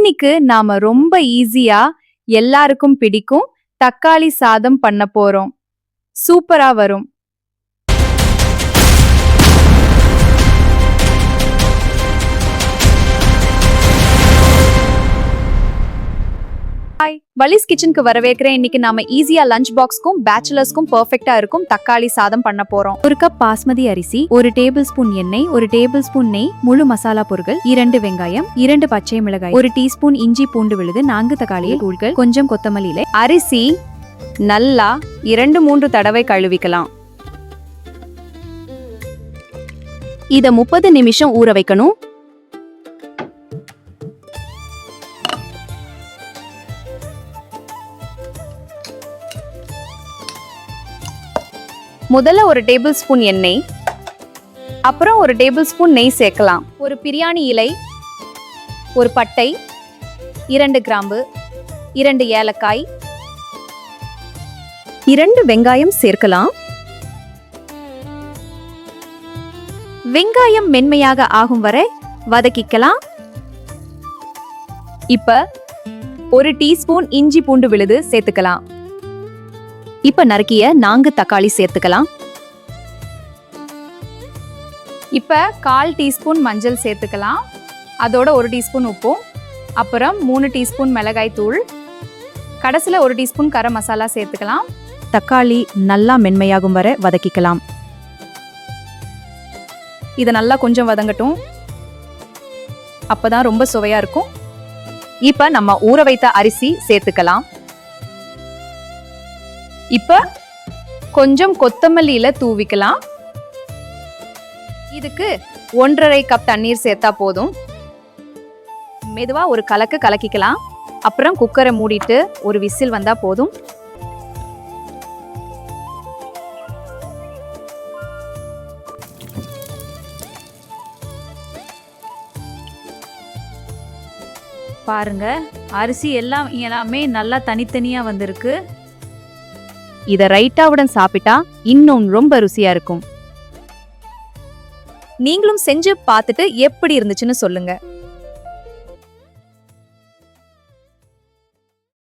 இன்னைக்கு நாம ரொம்ப ஈஸியா எல்லாருக்கும் பிடிக்கும் தக்காளி சாதம் பண்ண போறோம். சூப்பரா வரும். ஹாய், வலிஸ் கிச்சனுக்கு வரவேற்கிறேன். இன்னைக்கு நாம ஈஸியா லஞ்ச் பாக்ஸ்க்கும் பேச்சுலர்ஸ்க்கும் பெர்ஃபெக்ட்டா இருக்கும் தக்காளி சாதம் பண்ண போறோம். ஒரு கப் பாஸ்மதி அரிசி, 1 டேபிள் ஸ்பூன் எண்ணெய், 1 டேபிள் ஸ்பூன் நெய், முழு மசாலா பொருட்கள், 2 வெங்காயம், 2 பச்சை மிளகாய், 1 டீஸ்பூன் இஞ்சி பூண்டு விழுது, 4 தக்காளி தூள்கள், கொஞ்சம் கொத்தமல்லி இலை. அரிசி நல்லா 2-3 தடவை கழுவிக்கலாம். இத 30 நிமிஷம் ஊற வைக்கணும். முதல்ல 1 டேபிள் ஸ்பூன் எண்ணெய், அப்புறம் 1 டேபிள் ஸ்பூன் நெய் சேர்க்கலாம். ஒரு பிரியாணி இலை, ஒரு பட்டை, 2 கிராம்பு, 2 ஏலக்காய், 2 வெங்காயம் சேர்க்கலாம். வெங்காயம் மென்மையாக ஆகும் வரை வதக்கிக்கலாம். இப்ப 1 டீஸ்பூன் இஞ்சி பூண்டு விழுது சேர்த்துக்கலாம். இப்ப நறுக்கிய 4 தக்காளி சேர்த்துக்கலாம். இப்ப 1/4 டீஸ்பூன் மஞ்சள் சேர்த்துக்கலாம். அதோட 1 டீஸ்பூன் உப்பும், அப்புறம் 3 டீஸ்பூன் மிளகாய் தூள், கடைசில 1 டீஸ்பூன் கரம் மசாலா சேர்த்துக்கலாம். தக்காளி நல்லா மென்மையாகும் வரை வதக்கிக்கலாம். இதை நல்லா கொஞ்சம் வதங்கட்டும். அப்பதான் ரொம்ப சுவையா இருக்கும். இப்ப நம்ம ஊற வைத்த அரிசி சேர்த்துக்கலாம். இப்ப கொஞ்சம் கொத்தமல்லி இலை தூவிக்கலாம். இதுக்கு 1.5 கப் தண்ணீர் சேர்த்தா போதும். மெதுவா ஒரு கலக்கு கலக்கிக்கலாம். அப்புறம் குக்கரை மூடிட்டு ஒரு விசில் வந்தா போதும். பாருங்க, அரிசி எல்லாமே நல்லா தனித்தனியா வந்திருக்கு. இத ரைட்டாவுடன் சாப்பிட்டா இன்னும் ரொம்ப ருசியா இருக்கும். நீங்களும் செஞ்சு பார்த்துட்டு எப்படி இருந்துச்சுன்னு சொல்லுங்க.